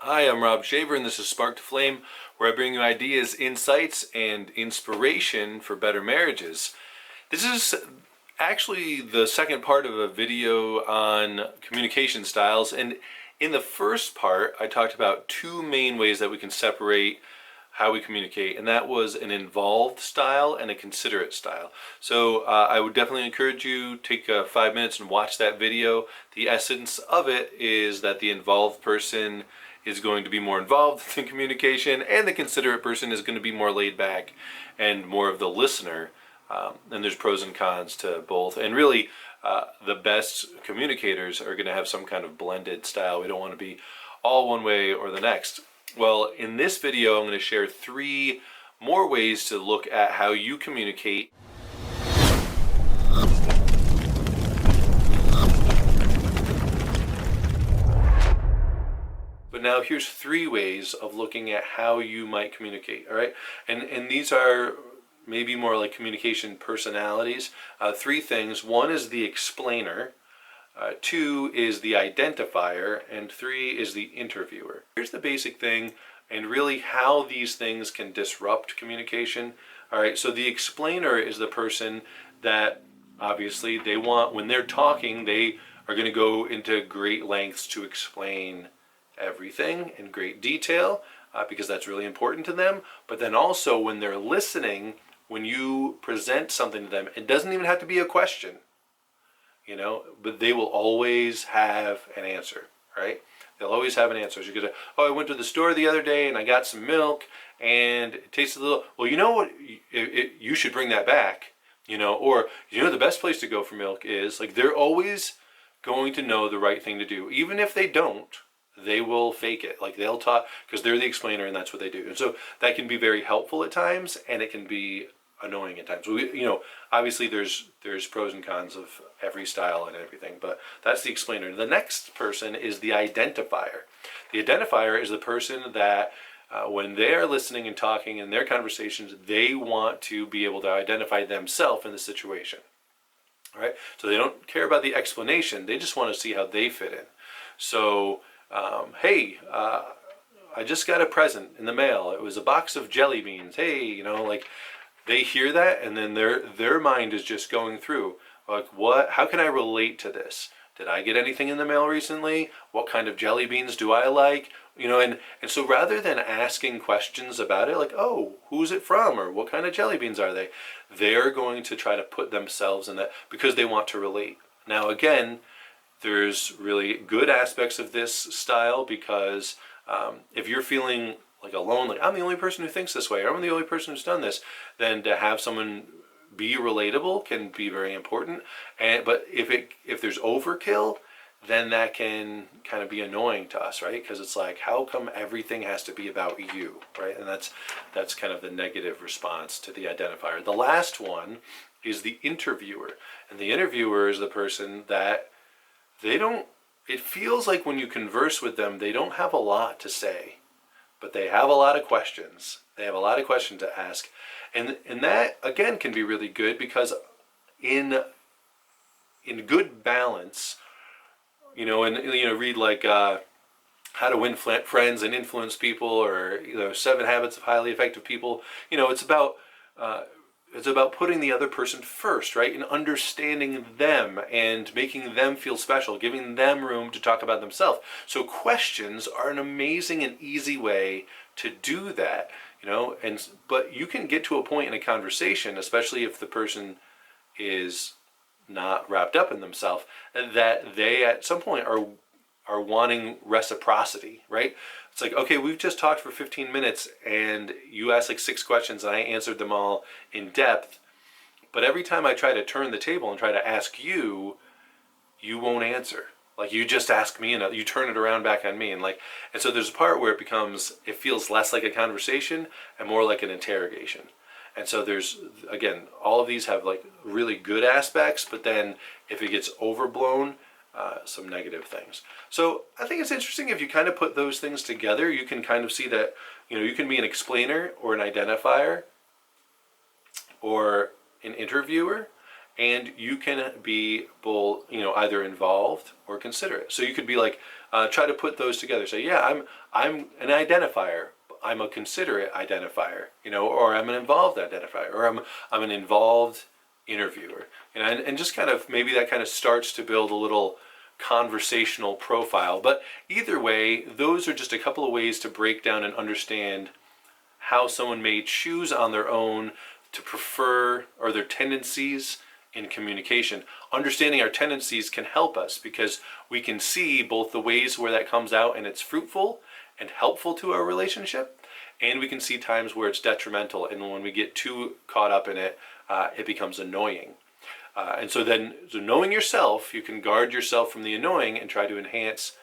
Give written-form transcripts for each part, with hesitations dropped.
Hi, I'm Rob Shaver, and this is Spark to Flame, where I bring you ideas, insights, and inspiration for better marriages. This is actually the second part of a video on communication styles, and in the first part, I talked about two main ways that we can separate how we communicate, and that was an involved style and a considerate style. So I would definitely encourage you take 5 minutes and watch that video. The essence of it is that the involved person is going to be more involved in communication, and the considerate person is going to be more laid back and more of the listener. And there's pros and cons to both. And really, the best communicators are going to have some kind of blended style. We don't want to be all one way or the next. Well, in this video, I'm going to share 3 more ways to look at how you communicate. But now here's 3 ways of looking at how you might communicate, all right? And these are maybe more like communication personalities. 3 things. 1 is the explainer. 2 is the identifier, and 3 is the interviewer. Here's the basic thing, and really how these things can disrupt communication. All right, so the explainer is the person that obviously they want, when they're talking, they are going to go into great lengths to explain everything in great detail because that's really important to them. But then also when they're listening, when you present something to them, it doesn't even have to be a question. But they will always have an answer, right? They'll always have an answer. So you could say, I went to the store the other day and I got some milk and it tasted a little, well, you know what, you should bring that back, or, the best place to go for milk is, like, they're always going to know the right thing to do. Even if they don't, they will fake it. Like, they'll talk because they're the explainer and that's what they do. And so that can be very helpful at times and it can be annoying at times. Obviously there's pros and cons of every style and everything, but that's the explainer. The next person is the identifier. The identifier is the person that when they are listening and talking in their conversations, they want to be able to identify themselves in the situation. All right? So they don't care about the explanation. They just want to see how they fit in. So, hey, I just got a present in the mail. It was a box of jelly beans. Hey, they hear that and then their mind is just going through, like, how can I relate to this? Did I get anything in the mail recently? What kind of jelly beans do I like? And so rather than asking questions about it, like, oh, who's it from? Or what kind of jelly beans are they? They're going to try to put themselves in that because they want to relate. Now, again, there's really good aspects of this style because if you're feeling like alone, like I'm the only person who thinks this way, or I'm the only person who's done this, then to have someone be relatable can be very important. But if there's overkill, then that can kind of be annoying to us, right? Because it's like, how come everything has to be about you, right? And that's kind of the negative response to the identifier. The last one is the interviewer, and the interviewer is the person that it feels like when you converse with them, they don't have a lot to say. But they have a lot of questions. They have a lot of questions to ask. And that, again, can be really good because in good balance, read like How to Win Friends and Influence People, or 7 Habits of Highly Effective People. It's about putting the other person first, right? And understanding them and making them feel special, giving them room to talk about themselves. So questions are an amazing and easy way to do that, but you can get to a point in a conversation, especially if the person is not wrapped up in themselves, that they at some point are wanting reciprocity, right? It's like, okay, we've just talked for 15 minutes and you asked like 6 questions and I answered them all in depth. But every time I try to turn the table and try to ask you, you won't answer. Like, you just ask me and you turn it around back on me. And so there's a part where it feels less like a conversation and more like an interrogation. And so there's, again, all of these have like really good aspects, but then if it gets overblown, some negative things. So I think it's interesting if you kind of put those things together, you can kind of see that, you can be an explainer or an identifier or an interviewer, And you can be both, either involved or considerate. So you could be like, try to put those together. Say, yeah, I'm an identifier. I'm a considerate identifier, or I'm an involved identifier, or I'm an involved interviewer, and just kind of maybe that kind of starts to build a little conversational profile. But either way, those are just a couple of ways to break down and understand how someone may choose on their own to prefer, or their tendencies in communication. Understanding our tendencies can help us because we can see both the ways where that comes out and it's fruitful and helpful to our relationship, and we can see times where it's detrimental, and when we get too caught up in it, it becomes annoying. And so knowing yourself, you can guard yourself from the annoying and try to enhance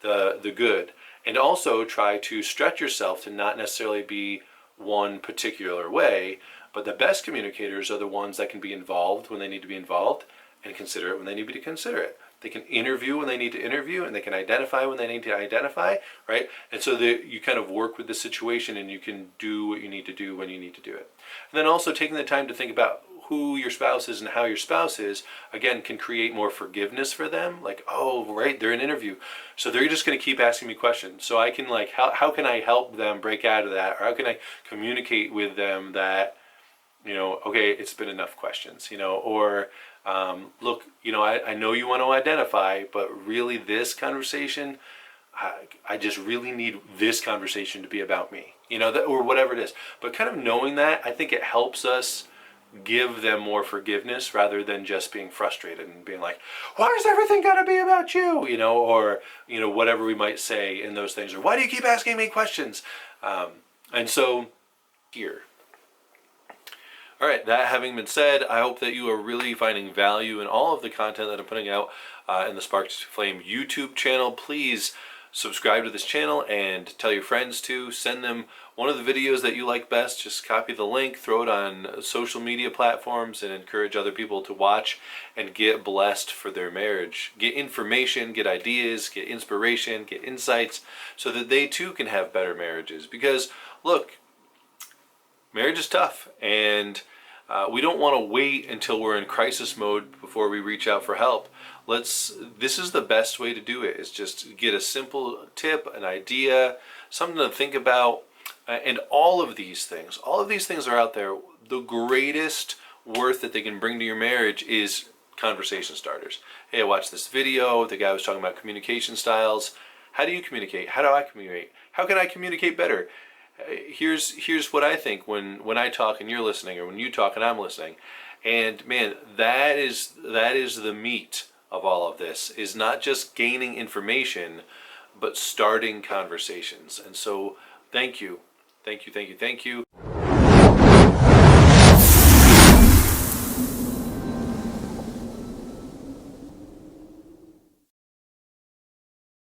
the good. And also try to stretch yourself to not necessarily be one particular way, but the best communicators are the ones that can be involved when they need to be involved and considerate when they need to be considerate. They can interview when they need to interview, and they can identify when they need to identify, right? And so you kind of work with the situation, and you can do what you need to do when you need to do it. And then also taking the time to think about who your spouse is and how your spouse is, again, can create more forgiveness for them. Like, oh, right, they're in an interview, so they're just going to keep asking me questions. So I can, like, how can I help them break out of that? Or how can I communicate with them that, okay, it's been enough questions, or look, I know you want to identify, but really this conversation, I just really need this conversation to be about me, or whatever it is. But kind of knowing that, I think it helps us give them more forgiveness rather than just being frustrated and being like, why is everything got to be about you? Or whatever we might say in those things, or why do you keep asking me questions? And so here. All right, that having been said, I hope that you are really finding value in all of the content that I'm putting out in the Spark to Flame YouTube channel. Please subscribe to this channel and tell your friends to. Send them one of the videos that you like best. Just copy the link, throw it on social media platforms, and encourage other people to watch and get blessed for their marriage. Get information, get ideas, get inspiration, get insights, so that they too can have better marriages. Because, look, marriage is tough, and we don't want to wait until we're in crisis mode before we reach out for help. This is the best way to do it, is just get a simple tip, an idea, something to think about. And all of these things are out there. The greatest worth that they can bring to your marriage is conversation starters. Hey, I watched this video. The guy was talking about communication styles. How do you communicate? How do I communicate? How can I communicate better? Here's what I think when I talk and you're listening, or when you talk and I'm listening. And man, that is the meat of all of this, is not just gaining information, but starting conversations. And so thank you.